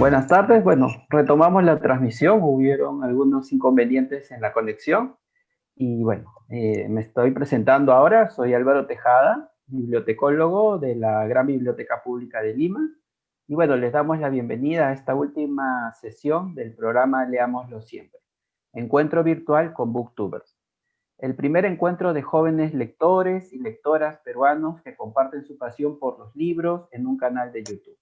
Buenas tardes. Bueno, retomamos la transmisión. Hubieron algunos inconvenientes en la conexión y bueno, me estoy presentando ahora. Soy Álvaro Tejada, bibliotecólogo de la Gran Biblioteca Pública de Lima. Y bueno, les damos la bienvenida a esta última sesión del programa Leámoslo Siempre, encuentro virtual con Booktubers. El primer encuentro de jóvenes lectores y lectoras peruanos que comparten su pasión por los libros en un canal de YouTube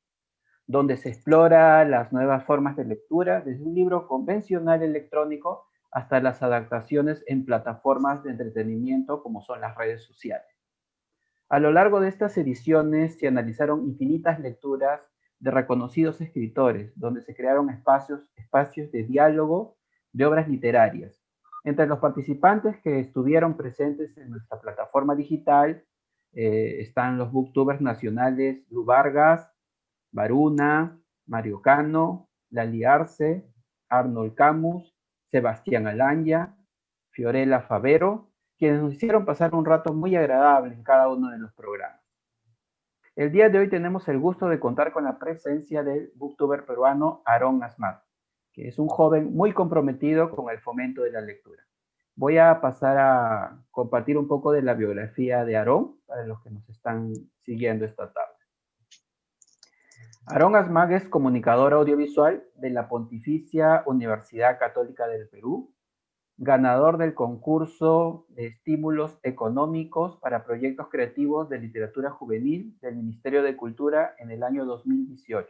donde se explora las nuevas formas de lectura, desde un libro convencional electrónico hasta las adaptaciones en plataformas de entretenimiento como son las redes sociales. A lo largo de estas ediciones se analizaron infinitas lecturas de reconocidos escritores, donde se crearon espacios de diálogo de obras literarias. Entre los participantes que estuvieron presentes en nuestra plataforma digital están los booktubers nacionales Lu Vargas, Varuna, Mario Cano, Lali Arce, Arnold Camus, Sebastián Alanya, Fiorella Favero, quienes nos hicieron pasar un rato muy agradable en cada uno de los programas. El día de hoy tenemos el gusto de contar con la presencia del booktuber peruano Aarón Asmat, que es un joven muy comprometido con el fomento de la lectura. Voy a pasar a compartir un poco de la biografía de Aarón para los que nos están siguiendo esta tarde. Aarón Asmag es comunicador audiovisual de la Pontificia Universidad Católica del Perú, ganador del concurso de estímulos económicos para proyectos creativos de literatura juvenil del Ministerio de Cultura en el año 2018.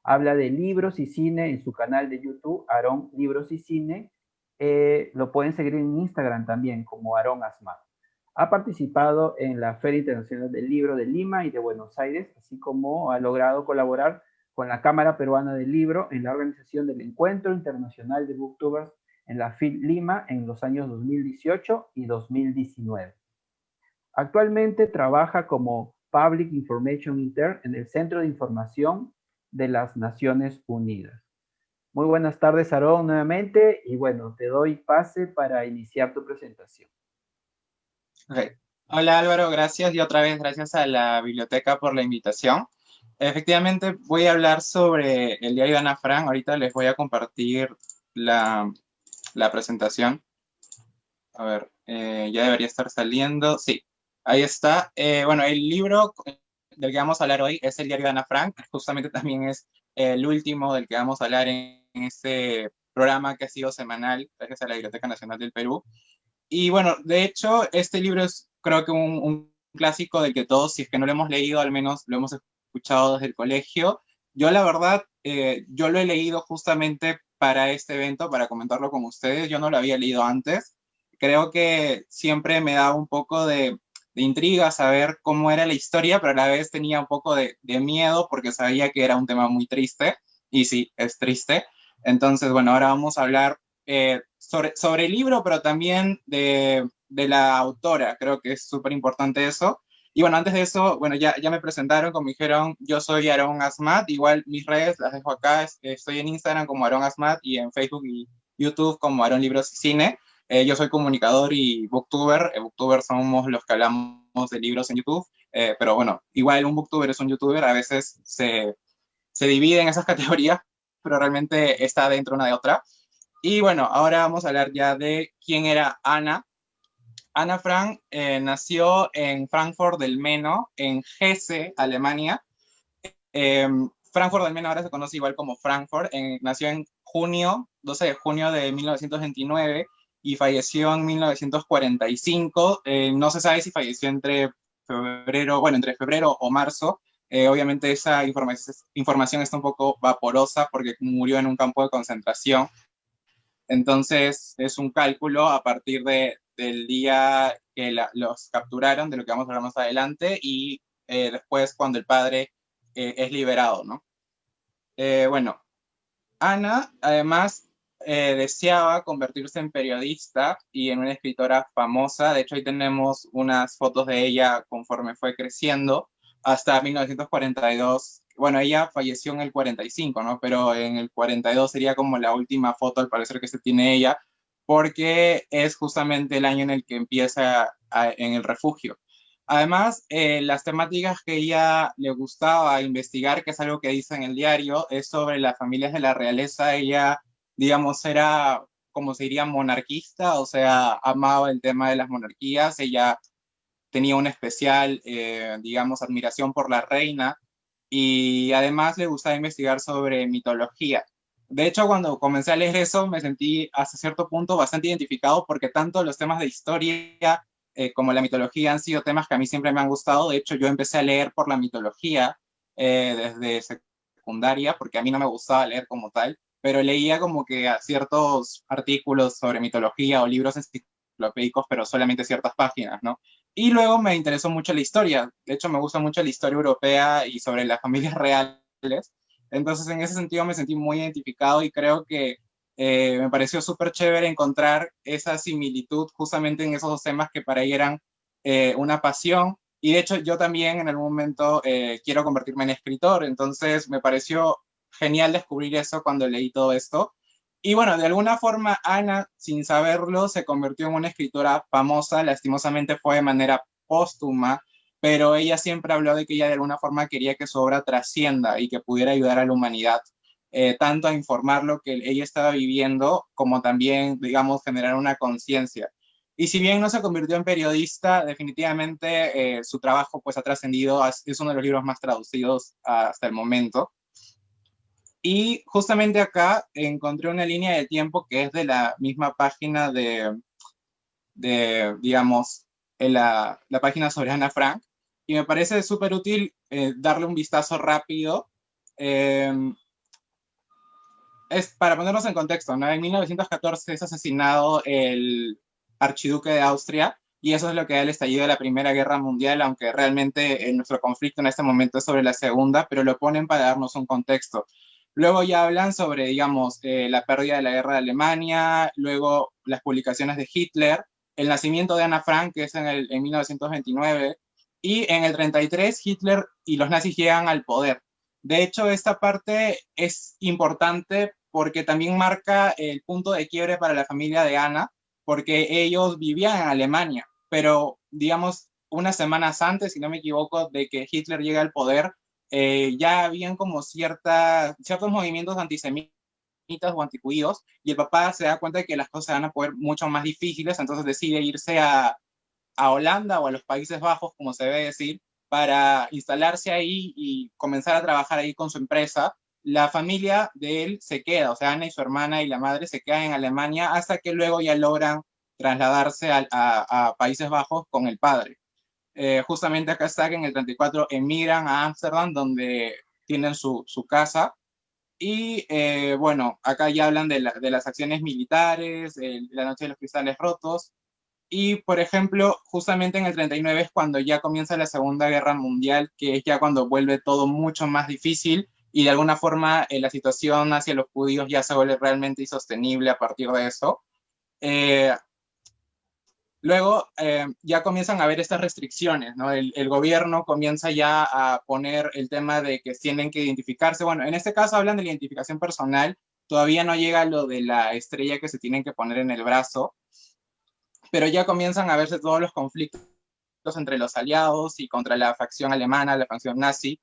Habla de libros y cine en su canal de YouTube, Aarón Libros y Cine. Lo pueden seguir en Instagram también como Aarón Asmag. Ha participado en la Feria Internacional del Libro de Lima y de Buenos Aires, así como ha logrado colaborar con la Cámara Peruana del Libro en la organización del Encuentro Internacional de Booktubers en la FIL Lima en los años 2018 y 2019. Actualmente trabaja como Public Information Intern en el Centro de Información de las Naciones Unidas. Muy buenas tardes, Aarón, nuevamente, y bueno, te doy pase para iniciar tu presentación. Okay. Hola Álvaro, gracias y otra vez gracias a la biblioteca por la invitación. Efectivamente voy a hablar sobre el diario de Ana Frank. Ahorita les voy a compartir la presentación. A ver, ya debería estar saliendo. Sí, ahí está. Bueno, el libro del que vamos a hablar hoy es el diario de Ana Frank. Justamente también es el último del que vamos a hablar en este programa que ha sido semanal gracias a la Biblioteca Nacional del Perú. Y bueno, de hecho, este libro es creo que un clásico del que todos, si es que no lo hemos leído, al menos lo hemos escuchado desde el colegio. Yo la verdad, yo lo he leído justamente para este evento, para comentarlo con ustedes. Yo no lo había leído antes. Creo que siempre me daba un poco de intriga saber cómo era la historia, pero a la vez tenía un poco de miedo porque sabía que era un tema muy triste. Y sí, es triste. Entonces, bueno, ahora vamos a hablar sobre el libro, pero también de la autora. Creo que es súper importante eso. Y bueno, antes de eso, bueno, ya me presentaron, como dijeron, yo soy Aarón Asmat. Igual mis redes las dejo acá. Estoy en Instagram como Aarón Asmat y en Facebook y YouTube como Aarón Libros y Cine. Yo soy comunicador y booktuber. Booktuber somos los que hablamos de libros en YouTube. Pero bueno, igual un booktuber es un youtuber. A veces se divide en esas categorías, pero realmente está dentro una de otra. Y bueno, ahora vamos a hablar ya de quién era Ana. Ana Frank nació en Frankfurt del Meno, en Hesse, Alemania. Frankfurt del Meno ahora se conoce igual como Frankfurt. Nació en 12 de junio de 1929 y falleció en 1945. No se sabe si falleció entre febrero o marzo. Obviamente esa información está un poco vaporosa porque murió en un campo de concentración. Entonces es un cálculo a partir del día que los capturaron, de lo que vamos a hablar más adelante, y después cuando el padre es liberado, ¿no? Bueno, Ana además deseaba convertirse en periodista y en una escritora famosa. De hecho, ahí tenemos unas fotos de ella conforme fue creciendo hasta 1942. Bueno, ella falleció en el 45, ¿no? Pero en el 42 sería como la última foto, al parecer, que se tiene ella, porque es justamente el año en el que empieza en el refugio. Además, las temáticas que ella le gustaba investigar, que es algo que dice en el diario, es sobre las familias de la realeza. Ella, digamos, era, como se diría, monarquista, o sea, amaba el tema de las monarquías. Ella tenía una especial, digamos, admiración por la reina y además le gustaba investigar sobre mitología. De hecho, cuando comencé a leer eso, me sentí hasta cierto punto bastante identificado porque tanto los temas de historia como la mitología han sido temas que a mí siempre me han gustado. De hecho, yo empecé a leer por la mitología desde secundaria porque a mí no me gustaba leer como tal, pero leía como que a ciertos artículos sobre mitología o libros enciclopédicos, pero solamente ciertas páginas, ¿no? Y luego me interesó mucho la historia. De hecho, me gusta mucho la historia europea y sobre las familias reales. Entonces, en ese sentido, me sentí muy identificado y creo que me pareció súper chévere encontrar esa similitud justamente en esos dos temas que para ella eran una pasión. Y de hecho, yo también en algún momento quiero convertirme en escritor. Entonces, me pareció genial descubrir eso cuando leí todo esto. Y bueno, de alguna forma Ana, sin saberlo, se convirtió en una escritora famosa, lastimosamente fue de manera póstuma, pero ella siempre habló de que ella de alguna forma quería que su obra trascienda y que pudiera ayudar a la humanidad, tanto a informar lo que ella estaba viviendo, como también, digamos, generar una conciencia. Y si bien no se convirtió en periodista, definitivamente su trabajo pues ha trascendido, es uno de los libros más traducidos hasta el momento. Y justamente acá encontré una línea de tiempo que es de la misma página de digamos, en la página sobre Ana Frank. Y me parece súper útil darle un vistazo rápido. Eh, es para ponernos en contexto, ¿no? En 1914 es asesinado el archiduque de Austria y eso es lo que da el estallido de la Primera Guerra Mundial, aunque realmente nuestro conflicto en este momento es sobre la Segunda, pero lo ponen para darnos un contexto. Luego ya hablan sobre, digamos, la pérdida de la guerra de Alemania, luego las publicaciones de Hitler, el nacimiento de Ana Frank, que es en 1929, y en el 33 Hitler y los nazis llegan al poder. De hecho, esta parte es importante porque también marca el punto de quiebre para la familia de Ana, porque ellos vivían en Alemania, pero digamos unas semanas antes, si no me equivoco, de que Hitler llegue al poder, ya habían como ciertos movimientos antisemitas o anticuíos, y el papá se da cuenta de que las cosas van a poder mucho más difíciles, entonces decide irse a Holanda o a los Países Bajos, como se debe decir, para instalarse ahí y comenzar a trabajar ahí con su empresa. La familia de él se queda, o sea, Ana y su hermana y la madre se quedan en Alemania hasta que luego ya logran trasladarse a Países Bajos con el padre. Justamente acá está que en el 34 emigran a Ámsterdam, donde tienen su casa. Y bueno, acá ya hablan de las acciones militares, la noche de los cristales rotos, y, por ejemplo, justamente en el 39 es cuando ya comienza la Segunda Guerra Mundial, que es ya cuando vuelve todo mucho más difícil y de alguna forma la situación hacia los judíos ya se vuelve realmente insostenible a partir de eso. Eh, Luego ya comienzan a haber estas restricciones, ¿no? El gobierno comienza ya a poner el tema de que tienen que identificarse. Bueno, en este caso hablan de la identificación personal, todavía no llega lo de la estrella que se tienen que poner en el brazo, pero ya comienzan a verse todos los conflictos entre los aliados y contra la facción alemana, la facción nazi.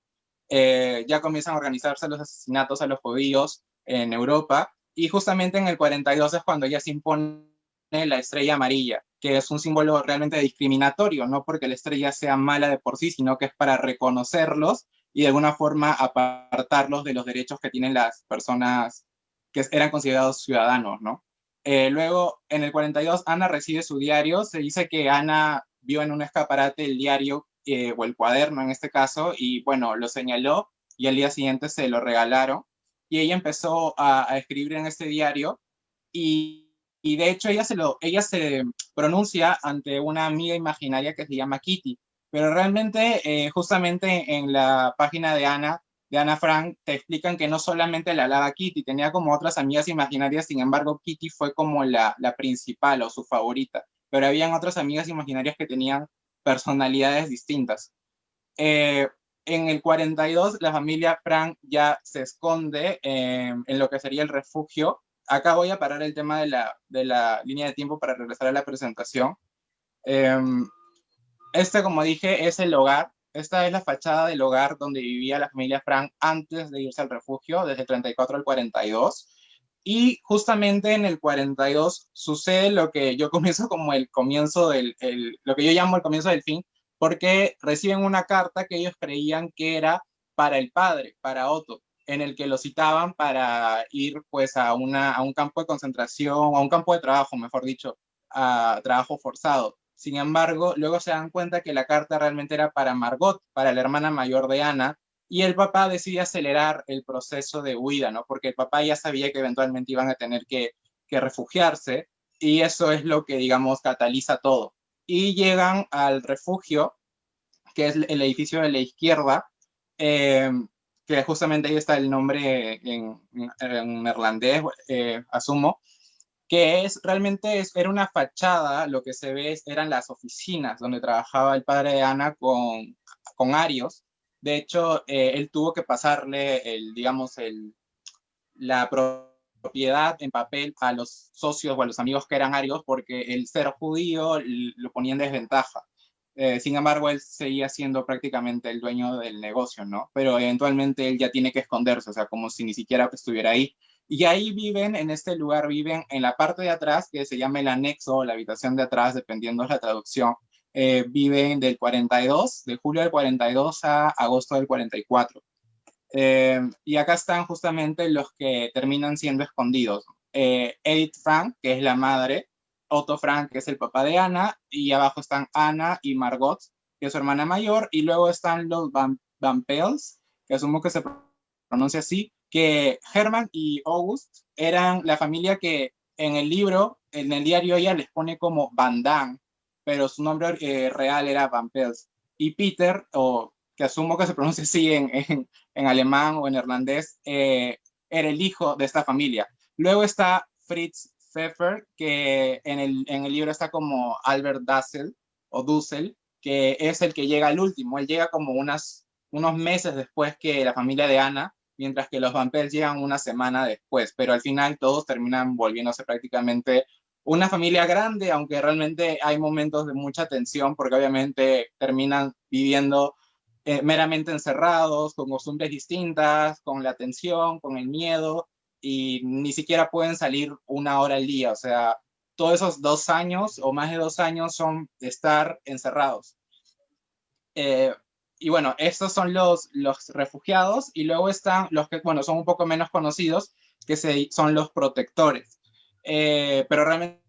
Ya comienzan a organizarse los asesinatos a los judíos en Europa, y justamente en el 42 es cuando ya se impone la estrella amarilla, que es un símbolo realmente discriminatorio, no porque la estrella sea mala de por sí, sino que es para reconocerlos y de alguna forma apartarlos de los derechos que tienen las personas que eran considerados ciudadanos, ¿no? Luego, en el 42, Ana recibe su diario. Se dice que Ana vio en un escaparate el diario o el cuaderno en este caso, y bueno, lo señaló y al día siguiente se lo regalaron. Y ella empezó a escribir en este diario y de hecho ella se pronuncia ante una amiga imaginaria que se llama Kitty, pero realmente justamente en la página de Ana Frank, te explican que no solamente la hablaba Kitty, tenía como otras amigas imaginarias, sin embargo Kitty fue como la principal o su favorita, pero habían otras amigas imaginarias que tenían personalidades distintas. Eh, en el 42 la familia Frank ya se esconde en lo que sería el refugio. Acá voy a parar el tema de la línea de tiempo para regresar a la presentación. Eh, como dije, es el hogar. Esta es la fachada del hogar donde vivía la familia Frank antes de irse al refugio, desde el 34 al 42. Y justamente en el 42 sucede lo que yo comienzo como el comienzo lo que yo llamo el comienzo del fin, porque reciben una carta que ellos creían que era para el padre, para Otto, en el que lo citaban para ir pues a un campo de concentración, a un campo de trabajo, mejor dicho, a trabajo forzado. Sin embargo, luego se dan cuenta que la carta realmente era para Margot, para la hermana mayor de Ana, y el papá decide acelerar el proceso de huida, ¿no? Porque el papá ya sabía que eventualmente iban a tener que refugiarse, y eso es lo que, digamos, cataliza todo. Y llegan al refugio, que es el edificio de la izquierda, eh, que justamente ahí está el nombre en neerlandés, asumo, que es realmente era una fachada, lo que se ve eran las oficinas donde trabajaba el padre de Ana con Arios. De hecho, él tuvo que pasarle digamos, la propiedad en papel a los socios o a los amigos que eran arios porque el ser judío lo ponía en desventaja. Sin embargo, él seguía siendo prácticamente el dueño del negocio, ¿no? Pero eventualmente él ya tiene que esconderse, o sea, como si ni siquiera estuviera ahí. Y ahí viven, en este lugar, viven en la parte de atrás, que se llama el anexo o la habitación de atrás, dependiendo de la traducción. Viven del 42, de julio del 42 a agosto del 44. Y acá están justamente los que terminan siendo escondidos. Edith Frank, que es la madre, Otto Frank, que es el papá de Ana, y abajo están Ana y Margot, que es su hermana mayor, y luego están los Van Pels, que asumo que se pronuncia así, que Herman y August eran la familia que en el libro, en el diario ella les pone como Van Damme, pero su nombre real era Van Pels. Y Peter, o que asumo que se pronuncia así en alemán o en neerlandés, era el hijo de esta familia. Luego está Fritz Pfeffer, que en el libro está como Albert Dussel o Dussel, que es el que llega al último. Él llega como unos meses después que la familia de Ana, mientras que los Van Pels llegan una semana después, pero al final todos terminan volviéndose prácticamente una familia grande, aunque realmente hay momentos de mucha tensión, porque obviamente terminan viviendo meramente encerrados, con costumbres distintas, con la tensión, con el miedo, y ni siquiera pueden salir una hora al día. O sea, todos esos 2 años o más de 2 años son de estar encerrados. Eh, y bueno, estos son los refugiados, y luego están los que, bueno, son un poco menos conocidos, que son los protectores. Pero realmente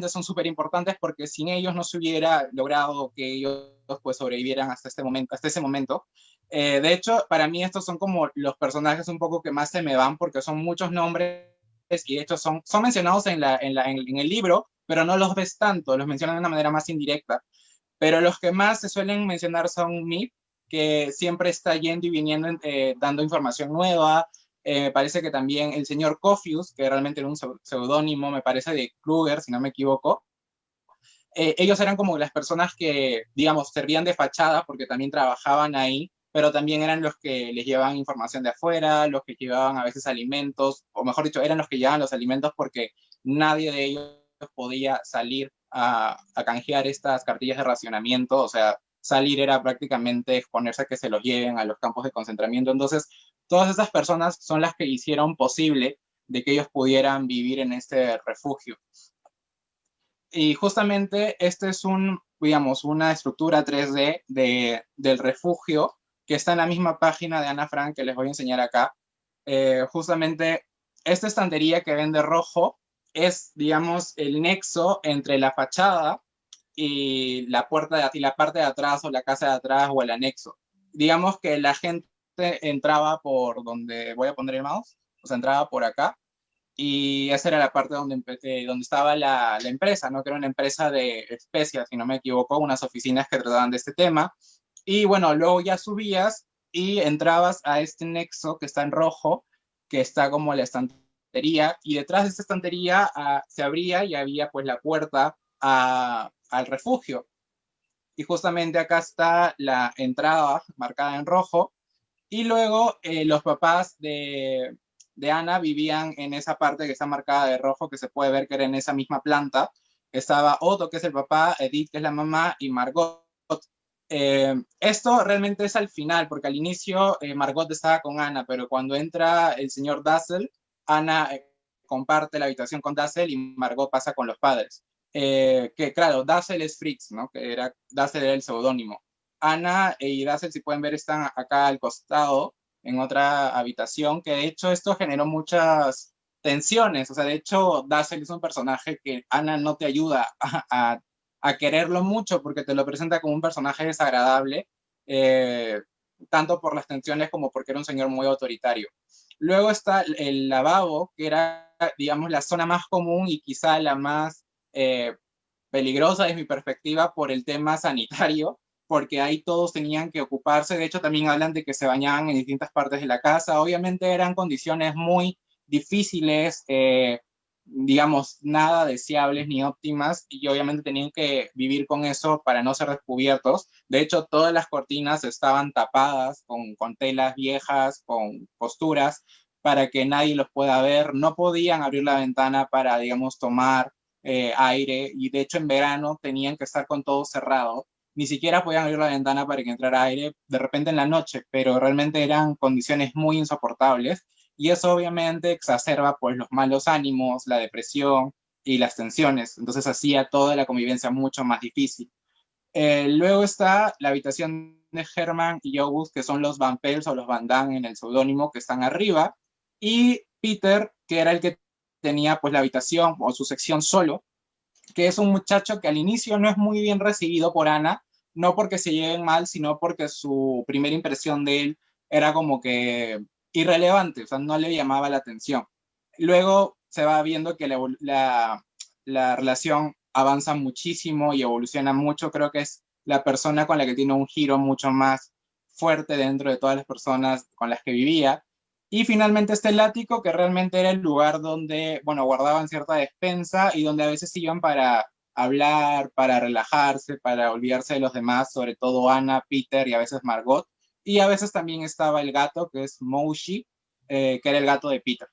son súper importantes porque sin ellos no se hubiera logrado que ellos pues sobrevivieran hasta este momento, hasta ese momento. De hecho, para mí estos son como los personajes un poco que más se me van porque son muchos nombres y de hecho son mencionados en el libro, pero no los ves tanto, los mencionan de una manera más indirecta. Pero los que más se suelen mencionar son Mip, que siempre está yendo y viniendo, dando información nueva. Me parece que también el señor Cofius, que realmente era un seudónimo, me parece de Kruger, si no me equivoco. Ellos eran como las personas que, digamos, servían de fachada porque también trabajaban ahí, pero también eran los que les llevaban información de afuera, los que llevaban a veces alimentos, o mejor dicho, eran los que llevaban los alimentos porque nadie de ellos podía salir a canjear estas cartillas de racionamiento, o sea, salir era prácticamente exponerse a que se los lleven a los campos de concentramiento. Entonces, todas esas personas son las que hicieron posible de que ellos pudieran vivir en este refugio. Y justamente este es digamos, una estructura 3D del refugio que está en la misma página de Ana Frank que les voy a enseñar acá. Justamente esta estantería que ven de rojo es, digamos, el nexo entre la fachada y la puerta y la parte de atrás o la casa de atrás o el anexo. Digamos que la gente entraba por donde voy a poner el mouse, o sea, entraba por acá, y esa era la parte donde estaba la empresa, ¿no? Que era una empresa de especias, si no me equivoco, unas oficinas que trataban de este tema. Y bueno, luego ya subías y entrabas a este nexo que está en rojo, que está como la estantería, y detrás de esta estantería se abría y había pues la puerta al refugio. Y justamente acá está la entrada marcada en rojo, y luego los papás de Ana vivían en esa parte que está marcada de rojo, que se puede ver que era en esa misma planta. Estaba Otto, que es el papá, Edith, que es la mamá, y Margot. Esto realmente es al final, porque al inicio Margot estaba con Ana, pero cuando entra el señor Dazzle, Ana comparte la habitación con Dazzle y Margot pasa con los padres. Que claro, Dazzle es Fritz, ¿no? Dazzle era el seudónimo. Ana y Dazzle, si pueden ver, están acá al costado, en otra habitación, que de hecho esto generó muchas tensiones. O sea, de hecho, Dazzle es un personaje que Ana no te ayuda a quererlo mucho porque te lo presenta como un personaje desagradable, eh, tanto por las tensiones como porque era un señor muy autoritario. Luego está el lavabo, que era, digamos, la zona más común y quizá la más peligrosa desde mi perspectiva por el tema sanitario, porque ahí todos tenían que ocuparse. De hecho, también hablan de que se bañaban en distintas partes de la casa. Obviamente eran condiciones muy difíciles, digamos, nada deseables ni óptimas, y obviamente tenían que vivir con eso para no ser descubiertos. De hecho, todas las cortinas estaban tapadas con telas viejas, con costuras, para que nadie los pueda ver. No podían abrir la ventana para, digamos, tomar aire, y de hecho en verano tenían que estar con todo cerrado. Ni siquiera podían abrir la ventana para que entrara aire de repente en la noche, pero realmente eran condiciones muy insoportables, y eso obviamente exacerba pues los malos ánimos, la depresión y las tensiones. Entonces hacía toda la convivencia mucho más difícil. Luego está la habitación de Herman y August, que son los Van Pels o los Van Damme en el seudónimo, que están arriba, y Peter, que era el que tenía pues la habitación o su sección solo, que es un muchacho que al inicio no es muy bien recibido por Ana, no porque se lleven mal, sino porque su primera impresión de él era como que irrelevante, o sea, no le llamaba la atención. Luego se va viendo que la relación avanza muchísimo y evoluciona mucho. Creo que es la persona con la que tiene un giro mucho más fuerte dentro de todas las personas con las que vivía. Y finalmente está el ático, que realmente era el lugar donde, bueno, guardaban cierta despensa y donde a veces iban para hablar, para relajarse, para olvidarse de los demás, sobre todo Ana, Peter y a veces Margot. Y a veces también estaba el gato, que es Moshi, que era el gato de Peter.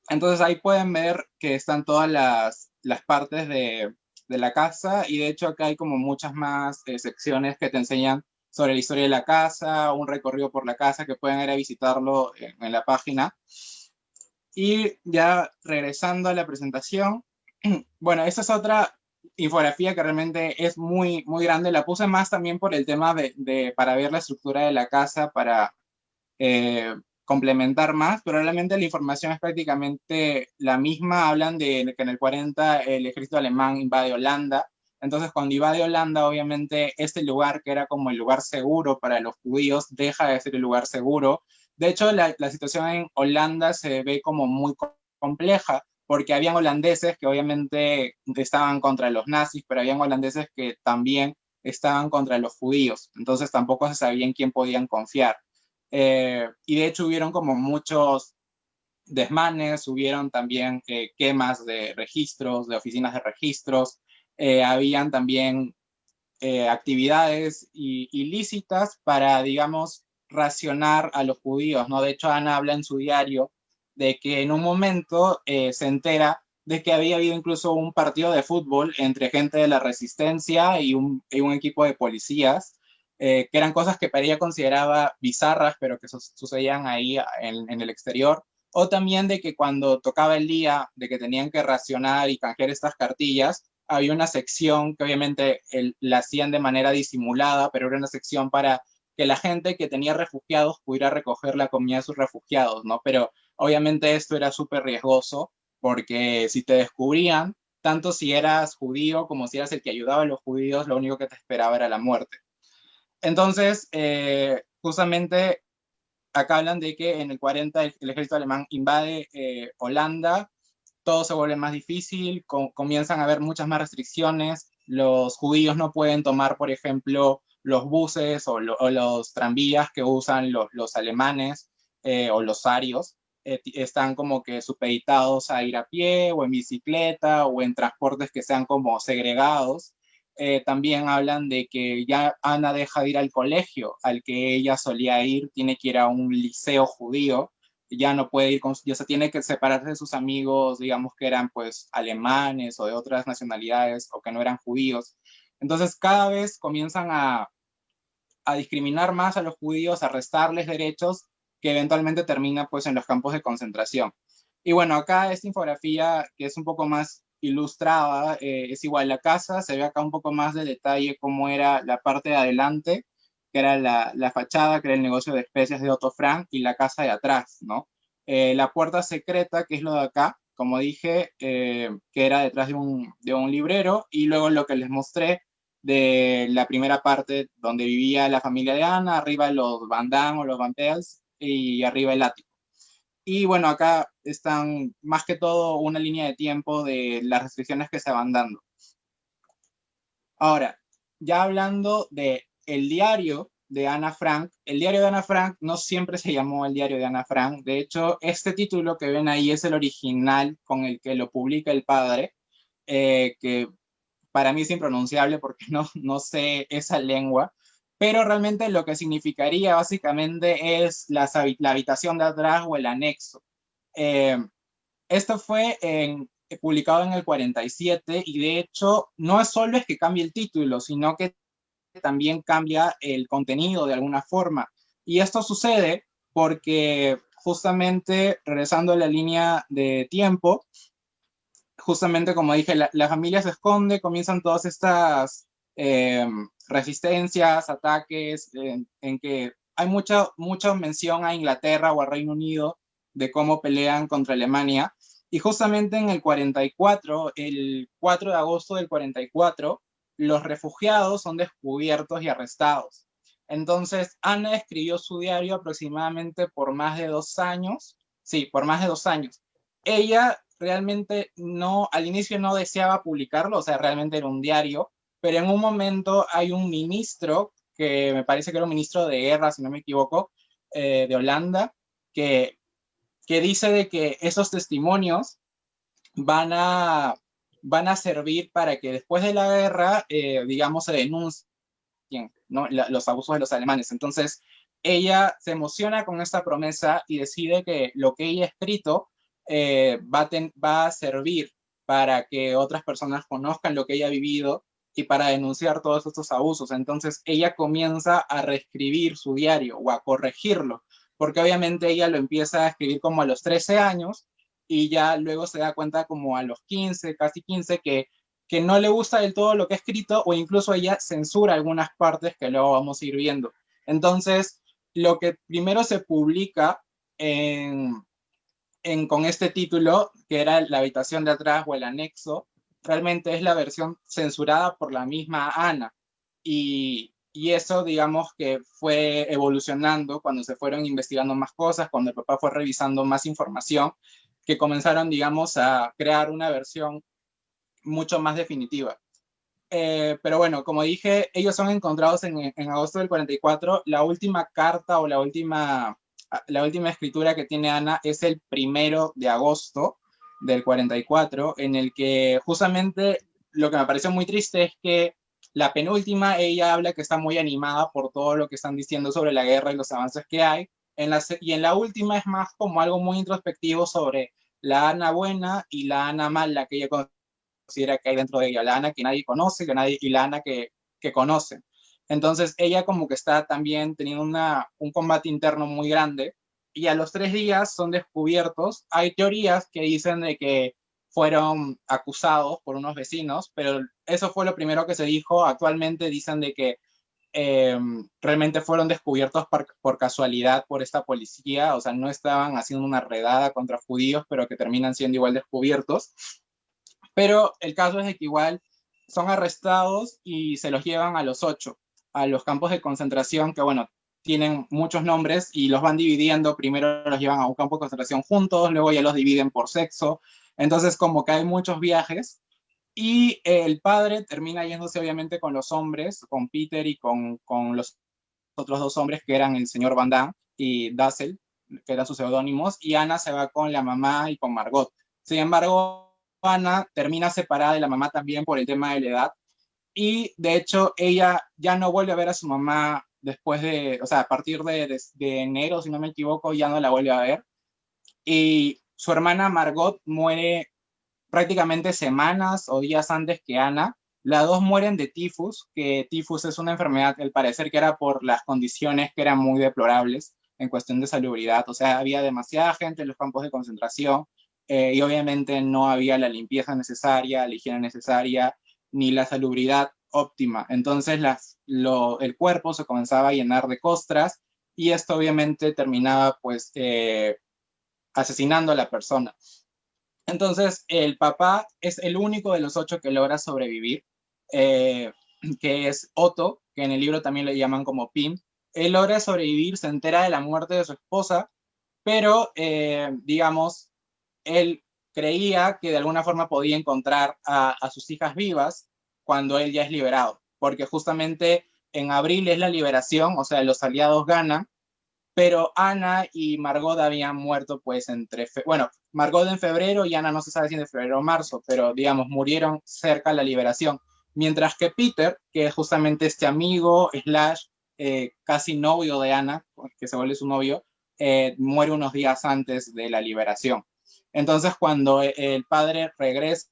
Entonces ahí pueden ver que están todas las partes de la casa, y de hecho acá hay como muchas más secciones que te enseñan sobre la historia de la casa, un recorrido por la casa que pueden ir a visitarlo en la página. Y ya regresando a la presentación, bueno, esta es otra infografía que realmente es muy, muy grande. La puse más también por el tema para ver la estructura de la casa, para complementar más, pero realmente la información es prácticamente la misma. Hablan de que en el 40 el ejército alemán invade Holanda. Entonces, cuando invade Holanda, obviamente este lugar que era como el lugar seguro para los judíos deja de ser el lugar seguro. De hecho, la situación en Holanda se ve como muy compleja, porque habían holandeses que obviamente estaban contra los nazis, pero habían holandeses que también estaban contra los judíos. Entonces tampoco se sabía en quién podían confiar. Y de hecho hubieron como muchos desmanes, hubieron también quemas de registros, de oficinas de registros, habían también actividades ilícitas para, digamos, racionar a los judíos, ¿no? De hecho, Ana habla en su diario de que en un momento se entera de que había habido incluso un partido de fútbol entre gente de la resistencia y un equipo de policías, que eran cosas que para ella consideraba bizarras, pero que sucedían ahí en el exterior. O también de que cuando tocaba el día de que tenían que racionar y canjear estas cartillas, había una sección que obviamente la hacían de manera disimulada, pero era una sección para que la gente que tenía refugiados pudiera recoger la comida de sus refugiados, ¿no? Pero obviamente esto era súper riesgoso, porque si te descubrían, tanto si eras judío como si eras el que ayudaba a los judíos, lo único que te esperaba era la muerte. Entonces, justamente acá hablan de que en el 40 el ejército alemán invade Holanda, todo se vuelve más difícil, comienzan a haber muchas más restricciones, los judíos no pueden tomar, por ejemplo, los buses o los tranvías que usan los alemanes o los arios. Están como que supeditados a ir a pie o en bicicleta o en transportes que sean como segregados. También hablan de que ya Ana deja de ir al colegio al que ella solía ir, tiene que ir a un liceo judío, ya no puede ir ya se tiene que separarse de sus amigos, digamos que eran pues alemanes o de otras nacionalidades o que no eran judíos. Entonces cada vez comienzan a discriminar más a los judíos, a restarles derechos, que eventualmente termina pues en los campos de concentración. Y bueno, acá esta infografía que es un poco más ilustrada, es igual la casa, se ve acá un poco más de detalle cómo era la parte de adelante, que era la fachada, que era el negocio de especias de Otto Frank, y la casa de atrás, ¿no? La puerta secreta, que es lo de acá, como dije, que era detrás de un librero, y luego lo que les mostré de la primera parte donde vivía la familia de Ana, arriba los Van Damme o los Van Pels, y arriba el ático. Y bueno, acá están más que todo una línea de tiempo de las restricciones que se van dando. Ahora, ya hablando de el diario de Ana Frank, el diario de Ana Frank no siempre se llamó el diario de Ana Frank. De hecho, este título que ven ahí es el original con el que lo publica el padre, que para mí es impronunciable porque no sé esa lengua, pero realmente lo que significaría básicamente es la habitación de atrás o el anexo. Eh, Esto fue publicado en el 47 y de hecho no es solo es que cambie el título, sino que también cambia el contenido de alguna forma. Y esto sucede porque justamente regresando a la línea de tiempo, justamente como dije, la familia se esconde, comienzan todas estas resistencias, ataques, en que hay mucha mención a Inglaterra o al Reino Unido de cómo pelean contra Alemania. Y justamente en el 44, el 4 de agosto del 44, los refugiados son descubiertos y arrestados. Entonces, Ana escribió su diario aproximadamente por más de 2 años. Sí, por más de 2 años. Ella realmente no, al inicio no deseaba publicarlo, o sea, realmente era un diario, pero en un momento hay un ministro, que me parece que era un ministro de guerra, si no me equivoco, de Holanda, que, que dice de que esos testimonios van a, van a servir para que después de la guerra, digamos, se denuncien, ¿no? Los abusos de los alemanes. Entonces, ella se emociona con esta promesa y decide que lo que ella ha escrito va a servir para que otras personas conozcan lo que ella ha vivido y para denunciar todos estos abusos. Entonces, ella comienza a reescribir su diario o a corregirlo, porque obviamente ella lo empieza a escribir como a los 13 años y ya luego se da cuenta como a los 15, casi 15, que no le gusta del todo lo que ha escrito o incluso ella censura algunas partes que luego vamos a ir viendo. Entonces, lo que primero se publica con este título, que era La habitación de atrás o el anexo, realmente es la versión censurada por la misma Ana. Y eso, digamos, que fue evolucionando cuando se fueron investigando más cosas, cuando el papá fue revisando más información, que comenzaron, digamos, a crear una versión mucho más definitiva. Pero bueno, como dije, ellos son encontrados en agosto del 44. La última carta o la última escritura que tiene Ana es el 1 de agosto del 44, en el que justamente lo que me pareció muy triste es que la penúltima, ella habla que está muy animada por todo lo que están diciendo sobre la guerra y los avances que hay. Y en la última es más como algo muy introspectivo sobre la Ana buena y la Ana mala que ella considera que hay dentro de ella, la Ana que nadie conoce y la Ana que conoce. Entonces ella como que está también teniendo un combate interno muy grande y a los 3 días son descubiertos. Hay teorías que dicen de que fueron acusados por unos vecinos, pero eso fue lo primero que se dijo. Actualmente dicen de que realmente fueron descubiertos por casualidad por esta policía, o sea, no estaban haciendo una redada contra judíos, pero que terminan siendo igual descubiertos. Pero el caso es de que igual son arrestados y se los llevan a los 8, a los campos de concentración, que bueno, tienen muchos nombres y los van dividiendo. Primero los llevan a un campo de concentración juntos, luego ya los dividen por sexo. Entonces como que hay muchos viajes y el padre termina yéndose obviamente con los hombres, con Peter y con los otros 2 hombres que eran el señor Van Damme y Dassel, que eran sus seudónimos, y Ana se va con la mamá y con Margot. Sin embargo, Ana termina separada de la mamá también por el tema de la edad, y de hecho ella ya no vuelve a ver a su mamá después o sea, a partir de enero, si no me equivoco, ya no la vuelve a ver, y su hermana Margot muere prácticamente semanas o días antes que Ana, Las dos mueren de tifus, que tifus es una enfermedad que al parecer que era por las condiciones que eran muy deplorables en cuestión de salubridad. O sea, había demasiada gente en los campos de concentración y obviamente no había la limpieza necesaria, la higiene necesaria, ni la salubridad óptima. Entonces el cuerpo se comenzaba a llenar de costras y esto obviamente terminaba pues asesinando a la persona. Entonces el papá es el único de los 8 que logra sobrevivir, eh, que es Otto, que en el libro también le llaman como Pim. Él logra sobrevivir, se entera de la muerte de su esposa, pero digamos, él creía que de alguna forma podía encontrar a sus hijas vivas cuando él ya es liberado, porque justamente en abril es la liberación, o sea, los aliados ganan, pero Ana y Margot habían muerto pues bueno, Margot en febrero y Ana no se sabe si en febrero o marzo, pero digamos, murieron cerca de la liberación. Mientras que Peter, que es justamente este amigo, slash, casi novio de Ana, que se vuelve su novio, muere unos días antes de la liberación. Entonces, cuando el padre regresa